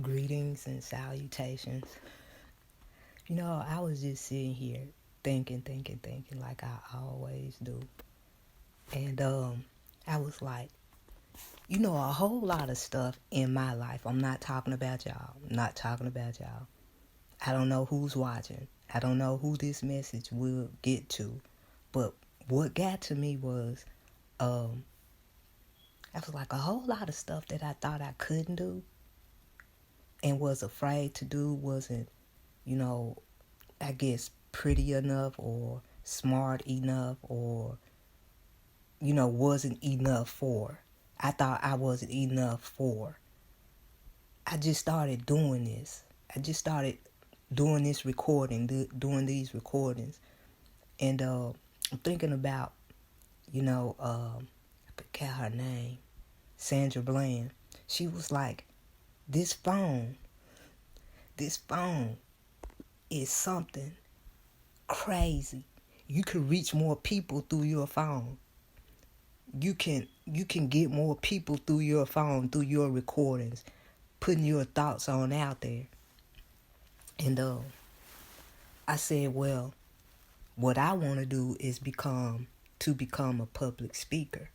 Greetings and salutations. I was just sitting here thinking like I always do. And I was like, a whole lot of stuff in my life. I'm not talking about y'all. I'm not talking about y'all. I don't know who's watching. I don't know who this message will get to. But what got to me was, I was like, a whole lot of stuff that I thought I couldn't do and was afraid to do wasn't, you know, I guess pretty enough or smart enough or, wasn't enough for. I thought I wasn't enough for. I just started doing this. I just started doing this recording, doing these recordings. And I'm thinking about, I forgot her name, Sandra Bland. She was like, this phone is something crazy. You can reach more people through your phone. You can get more people through your phone, through your recordings, putting your thoughts on out there. And I said, well, what I want to do is become a public speaker.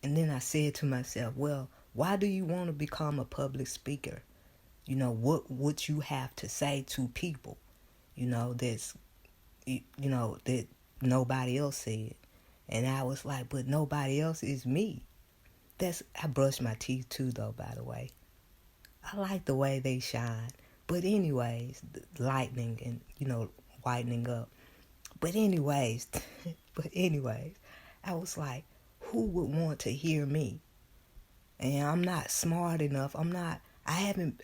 And then I said to myself, well, why do you want to become a public speaker? What you have to say to people, that's, that nobody else said. And I was like, but nobody else is me. I brush my teeth too, though, by the way. I like the way they shine. But anyways, lightening and, whitening up. But anyways, I was like, who would want to hear me? And I'm not smart enough. I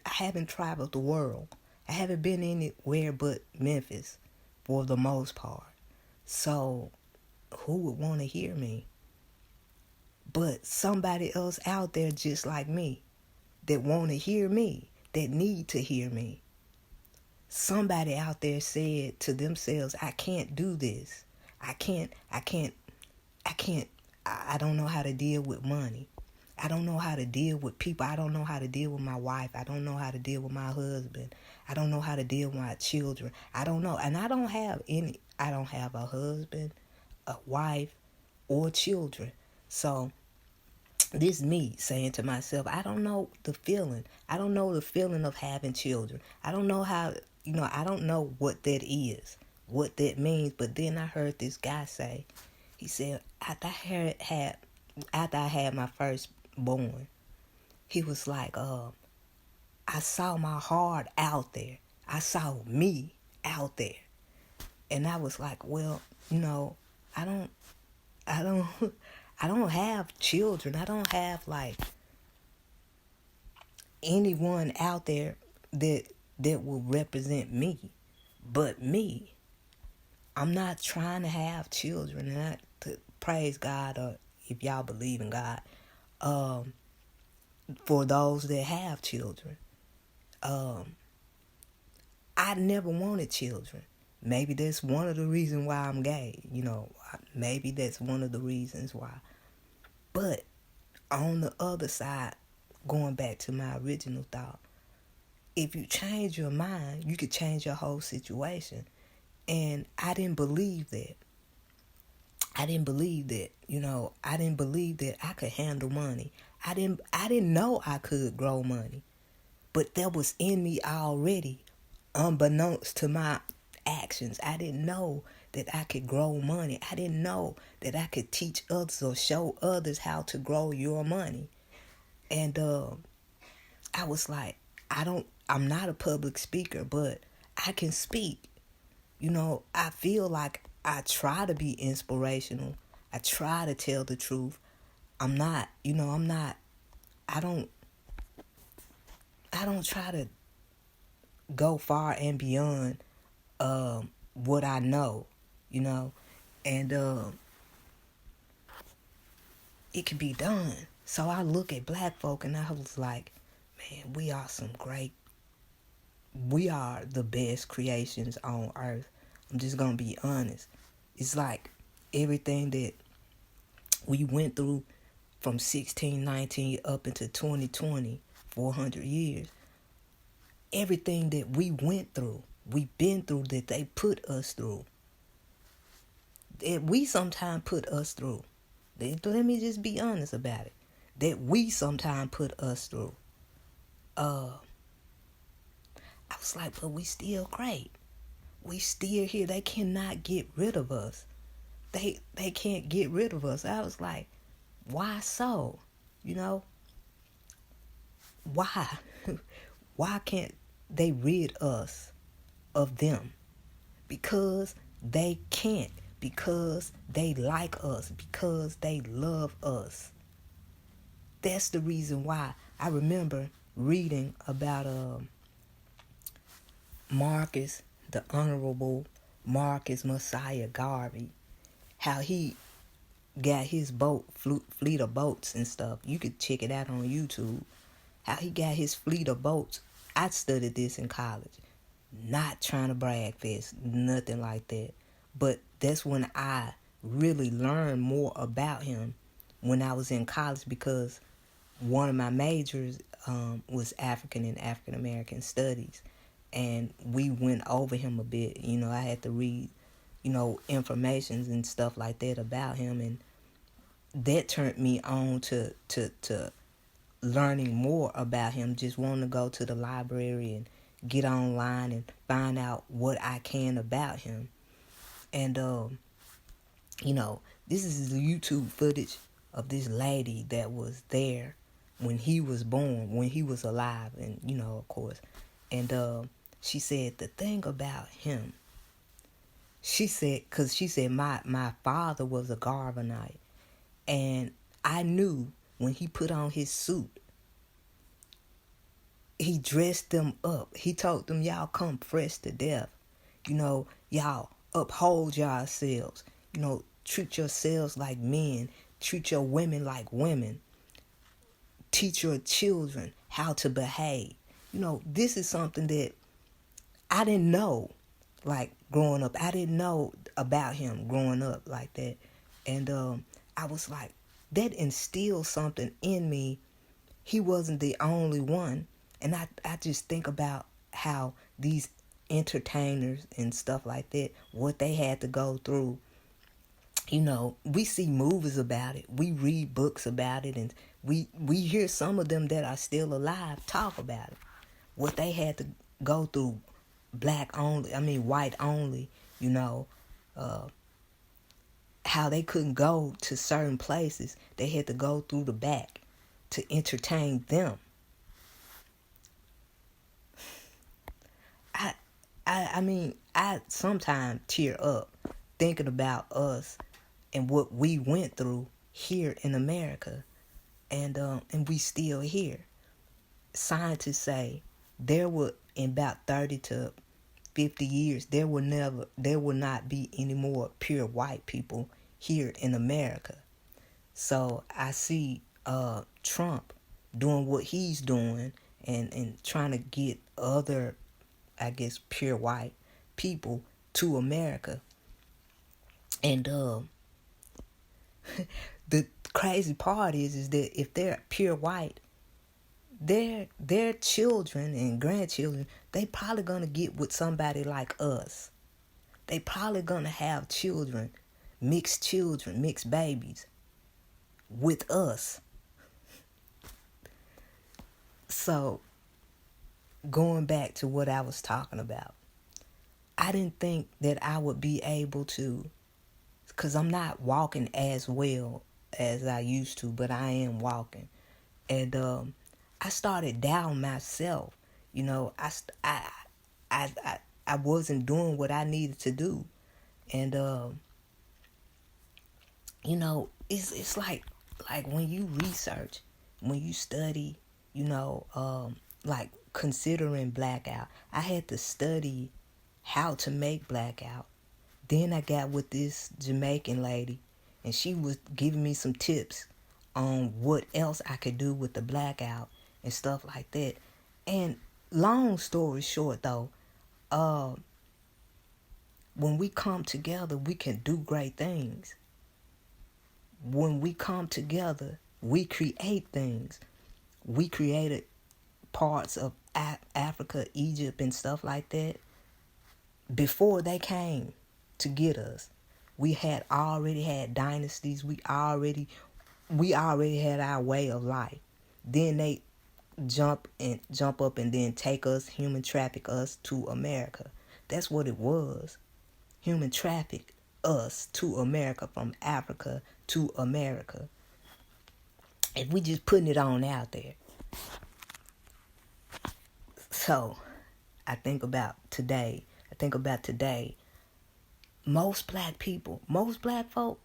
haven't traveled the world. I haven't been anywhere but Memphis for the most part. So who would want to hear me? But somebody else out there just like me that want to hear me, that need to hear me. Somebody out there said to themselves, I can't do this. I don't know how to deal with money. I don't know how to deal with people. I don't know how to deal with my wife. I don't know how to deal with my husband. I don't know how to deal with my children. I don't know. And I don't have a husband, a wife, or children. So this me saying to myself, I don't know the feeling. I don't know the feeling of having children. I don't know how, I don't know what that is, what that means. But then I heard this guy say, he said, after I had my firstborn, he was like, I saw my heart out there. I saw me out there. And I was like, well, I don't I don't have children. I don't have like anyone out there that will represent me. But me, I'm not trying to have children. And to praise God, or if y'all believe in God, for those that have children. I never wanted children. Maybe that's one of the reasons why I'm gay. Maybe that's one of the reasons why. But on the other side, going back to my original thought, if you change your mind, you could change your whole situation. And I didn't believe that. I didn't believe that I could handle money. I didn't know I could grow money. But that was in me already, unbeknownst to my actions. I didn't know that I could grow money. I didn't know that I could teach others or show others how to grow your money. And I was like, I'm not a public speaker, but I can speak. I feel like I try to be inspirational. I try to tell the truth. I don't try to go far and beyond what I know, and it can be done. So I look at black folk and I was like, man, we are the best creations on earth. I'm just going to be honest. It's like everything that we went through from 1619 up into 2020, 400 years. everything that we went through, we've been through, that they put us through, that we sometimes put us through. Let me just be honest about it. That we sometimes put us through. I was like, but we still great. We still here. They cannot get rid of us. They can't get rid of us. I was like, why so? You know? Why? Why can't they rid us of them? Because they can't. Because they like us. Because they love us. That's the reason why. I remember reading about Marcus, the Honorable Marcus Messiah Garvey, how he got his fleet of boats and stuff. You could check it out on YouTube. How he got his fleet of boats. I studied this in college. Not trying to brag fest, nothing like that. But that's when I really learned more about him, when I was in college, because one of my majors was African and African American studies. And we went over him a bit. You know, I had to read, informations and stuff like that about him. And that turned me on to learning more about him, just wanting to go to the library and get online and find out what I can about him. And, this is the YouTube footage of this lady that was there when he was born, when he was alive, and, of course. And she said, the thing about him, she said, my father was a Garvanite, and I knew when he put on his suit, he dressed them up. He told them, y'all come fresh to death. Y'all uphold yourselves. Treat yourselves like men. Treat your women like women. Teach your children how to behave. This is something that I didn't know, like, growing up. I didn't know about him growing up like that. And I was like, that instilled something in me. He wasn't the only one. And I just think about how these entertainers and stuff like that, what they had to go through. We see movies about it. We read books about it. And we hear some of them that are still alive talk about it. What they had to go through, white only, how they couldn't go to certain places. They had to go through the back to entertain them. I sometimes tear up thinking about us and what we went through here in America, and we still here. Scientists say in about 30 to 50 years, there will not be any more pure white people here in America. So I see Trump doing what he's doing and trying to get other, I guess, pure white people to America. And the crazy part is that if they're pure white, their children and grandchildren, they probably gonna get with somebody like us. They probably gonna have mixed babies with us. So, going back to what I was talking about, I didn't think that I would be able to, because I'm not walking as well as I used to, but I am walking. And I started doubting myself. I wasn't doing what I needed to do. And, it's like when you research, when you study, like considering blackout, I had to study how to make blackout. Then I got with this Jamaican lady, and she was giving me some tips on what else I could do with the blackout and stuff like that. And long story short, though, when we come together, we can do great things. When we come together, we create things. We created parts of Africa, Egypt, and stuff like that, before they came to get us, we had already had dynasties. We already had our way of life. Then they jump up and then take us, human traffic us to America. That's what it was. Human traffic us to America, from Africa to America. If we just putting it on out there. So I think about today. Most black people, most black folk,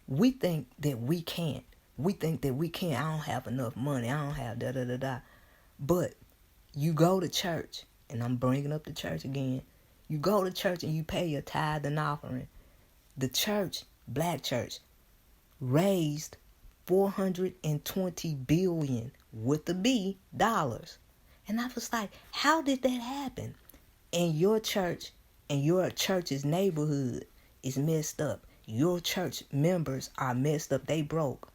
we think that we can't. I don't have enough money. I don't have da-da-da-da. But you go to church, and I'm bringing up the church again. You go to church and you pay your tithe and offering. The church, black church, raised $420 billion with a B dollars. And I was like, how did that happen? And your church and your church's neighborhood is messed up. Your church members are messed up. They broke.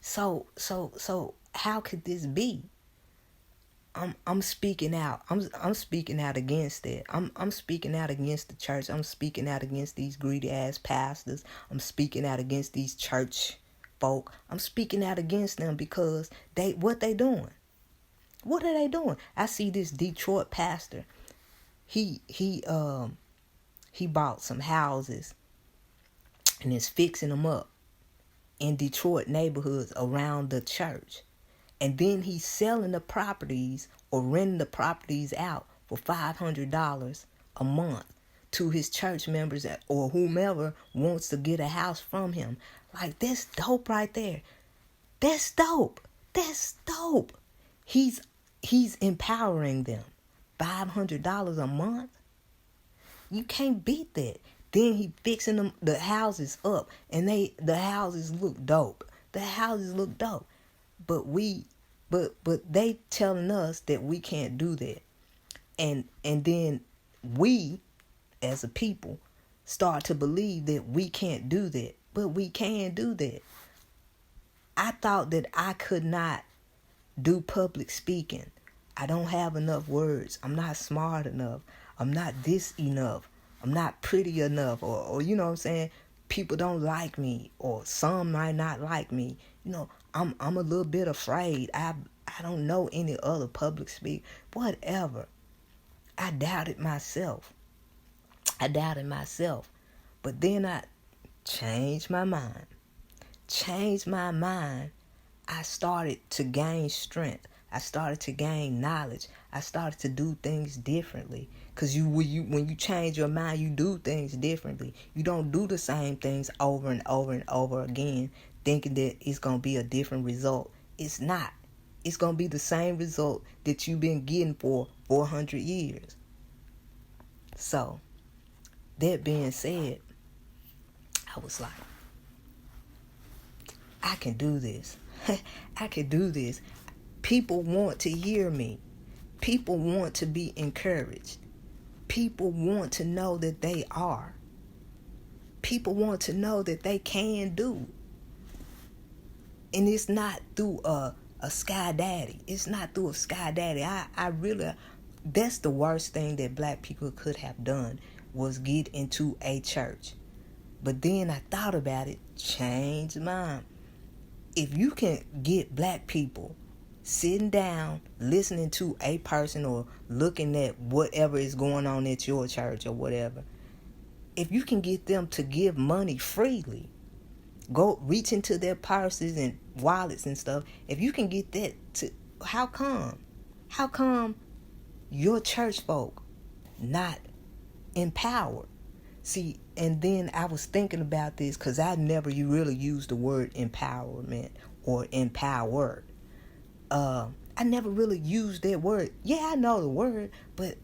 So how could this be? I'm speaking out. I'm speaking out against it. I'm speaking out against the church. I'm speaking out against these greedy ass pastors. I'm speaking out against these church folk. I'm speaking out against them because what they doing? What are they doing? I see this Detroit pastor. He bought some houses and is fixing them up in Detroit neighborhoods around the church. And then he's selling the properties or renting the properties out for $500 a month to his church members or whomever wants to get a house from him. Like, that's dope right there. That's dope. He's empowering them. $500 a month? You can't beat that. Then he fixing the houses up, and the houses look dope. But they telling us that we can't do that. And then we, as a people, start to believe that we can't do that. But we can do that. I thought that I could not do public speaking. I don't have enough words. I'm not smart enough. I'm not this enough. I'm not pretty enough. Or you know what I'm saying? People don't like me, or some might not like me. You know, I'm a little bit afraid. I don't know any other public speak. Whatever. I doubted myself. But then I changed my mind. I started to gain strength. I started to gain knowledge. I started to do things differently. Because when you change your mind, you do things differently. You don't do the same things over and over and over again, thinking that it's going to be a different result. It's not. It's going to be the same result that you've been getting for 400 years. So, that being said, I was like, I can do this. I can do this. People want to hear me. People want to be encouraged. People want to know that they are. People want to know that they can do. And it's not through a sky daddy. It's not through a sky daddy. I really, that's the worst thing that black people could have done, was get into a church. But then I thought about it, changed mine. If you can get black people sitting down, listening to a person or looking at whatever is going on at your church or whatever, if you can get them to give money freely, go reach into their purses and wallets and stuff, if you can get that to, how come your church folk not empowered? See, and then I was thinking about this because I never really used the word empowerment or empowered. I never really used that word. Yeah, I know the word, but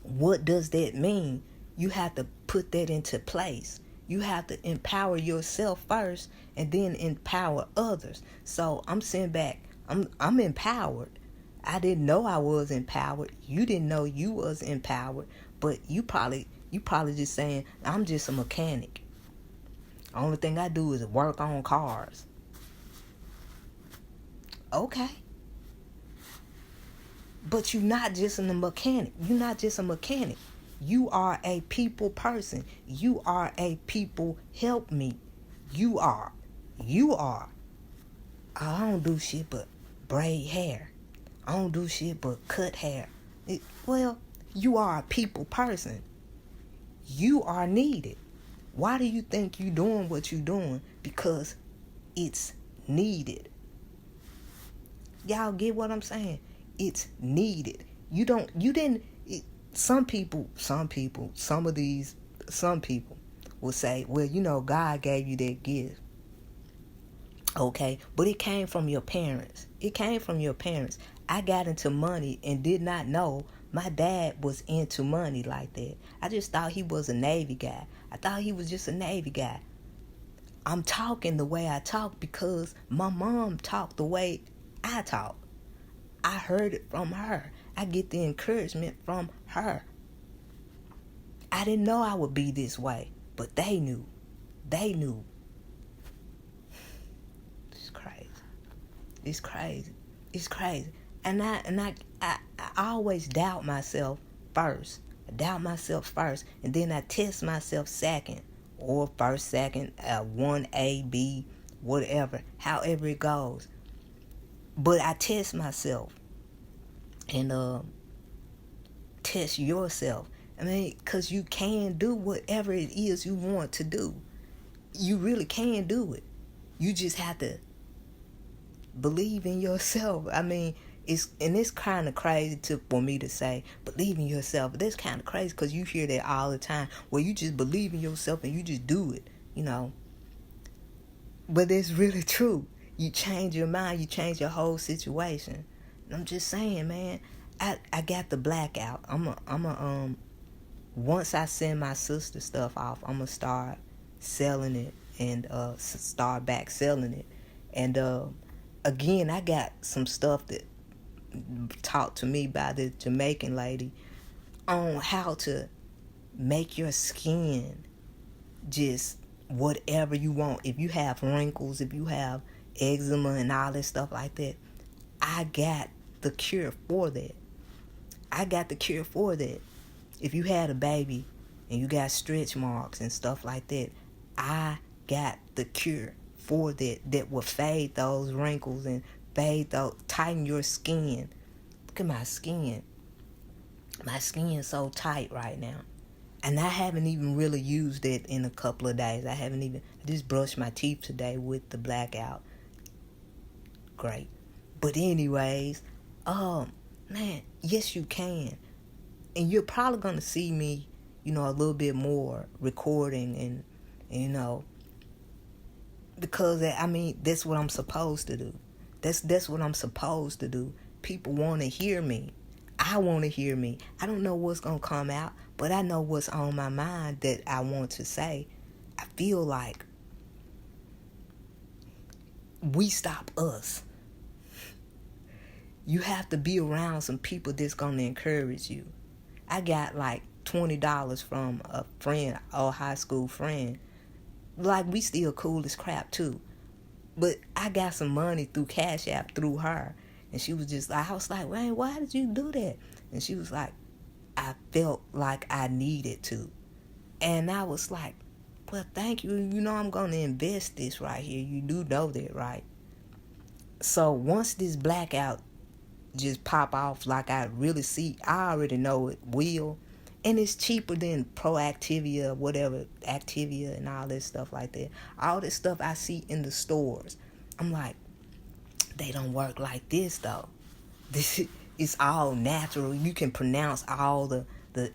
what does that mean? You have to put that into place. You have to empower yourself first and then empower others. So I'm sitting back. I'm empowered. I didn't know I was empowered. You didn't know you was empowered, but you probably just saying, I'm just a mechanic. Only thing I do is work on cars. Okay. But you're not just a mechanic. You're not just a mechanic. You are a people person. You are a people help me. You are. You are. I don't do shit but braid hair. I don't do shit but cut hair. Well, you are a people person. You are needed. Why do you think you're doing what you're doing? Because it's needed. Y'all get what I'm saying? It's needed. Some people will say, well, God gave you that gift. Okay, but it came from your parents. I got into money and did not know my dad was into money like that. I just thought he was a Navy guy. I thought he was just a Navy guy. I'm talking the way I talk because my mom talked the way I talk. I heard it from her. I get the encouragement from her. I didn't know I would be this way, but they knew. It's crazy. And I always doubt myself first. And then I test myself second, or first, second, 1A, B, whatever, however it goes. But I test myself, and test yourself. Because you can do whatever it is you want to do. You really can do it. You just have to believe in yourself. It's kind of crazy for me to say believe in yourself. But that's kind of crazy because you hear that all the time, where you just believe in yourself and you just do it, But it's really true. You change your mind, you change your whole situation. And I'm just saying, man, I got the blackout. Once I send my sister stuff off, I'm gonna start selling it and start back selling it. And again, I got some stuff that taught to me by the Jamaican lady on how to make your skin just whatever you want. If you have wrinkles, if you have eczema and all that stuff like that, I got the cure for that. If you had a baby and you got stretch marks and stuff like that, I got the cure for that will fade those wrinkles and tighten your skin. Look at my skin. My skin's so tight right now. And I haven't even really used it in a couple of days. I just brushed my teeth today with the blackout. Great. But anyways, man, yes you can. And you're probably going to see me, a little bit more recording and because that's what I'm supposed to do. That's what I'm supposed to do. People want to hear me. I want to hear me. I don't know what's going to come out, but I know what's on my mind that I want to say. I feel like we stop us. You have to be around some people that's going to encourage you. I got like $20 from a friend, a high school friend. Like, we still cool as crap too. But I got some money through Cash App through her. And she was just like, I was like, man, why did you do that? And she was like, I felt like I needed to. And I was like, well, thank you. I'm going to invest this right here. You do know that, right? So once this blackout just pop off like I really see, I already know it will. And it's cheaper than Proactivia, whatever, Activia and all this stuff like that. All this stuff I see in the stores. I'm like, they don't work like this though. This is all natural. You can pronounce all the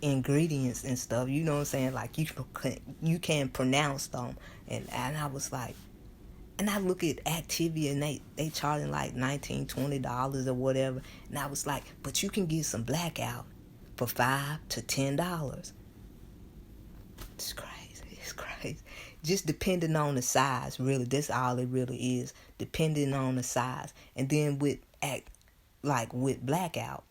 ingredients and stuff. You know what I'm saying? Like you can pronounce them. And I was like, and I look at Activia and they charging like $19, $20 or whatever. And I was like, but you can get some blackout for $5 to $10. It's crazy. Just depending on the size, really. That's all it really is. Depending on the size. And then with blackout,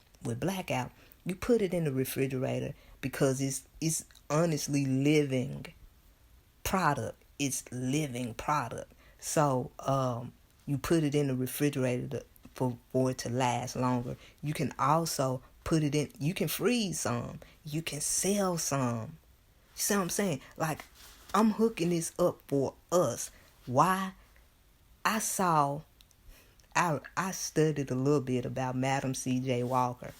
you put it in the refrigerator because it's honestly living product. It's living product. So you put it in the refrigerator for it to last longer. You can also put it in, you can freeze some, you can sell some. You see what I'm saying? Like, I'm hooking this up for us. Why? I studied a little bit about Madam C.J. Walker.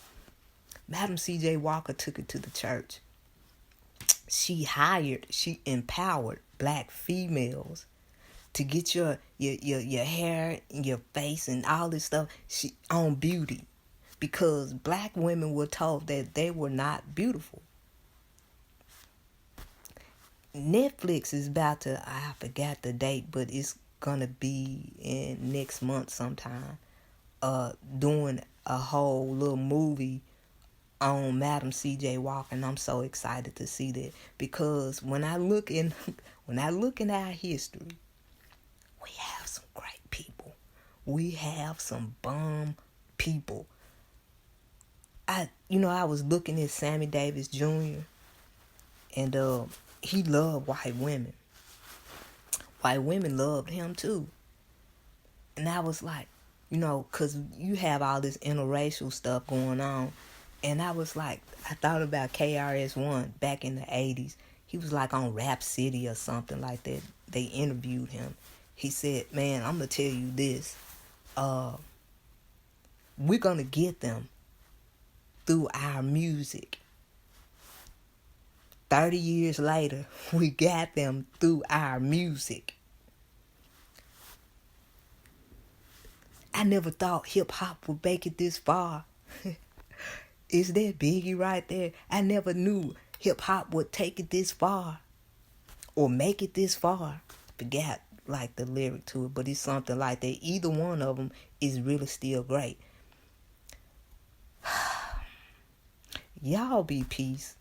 Madam C.J. Walker took it to the church. She empowered black females to get your hair and your face and all this stuff on beauty, because black women were told that they were not beautiful. Netflix is about to, I forgot the date, but it's gonna be in next month sometime, doing a whole little movie on Madam C.J. Walker, and I'm so excited to see that, because when I look in our history, we have some great people. We have some bum people. I was looking at Sammy Davis Jr. and he loved white women. White women loved him too. And I was like, because you have all this interracial stuff going on. And I was like, I thought about KRS-One back in the 80s. He was like on Rap City or something like that. They interviewed him. He said, man, I'm going to tell you this. We're going to get them through our music. 30 years later, we got them through our music. I never thought hip-hop would make it this far. Is that Biggie right there? I never knew hip-hop would take it this far. Or make it this far. Forgot like the lyric to it, but it's something like that. Either one of them is really still great. Y'all be peace.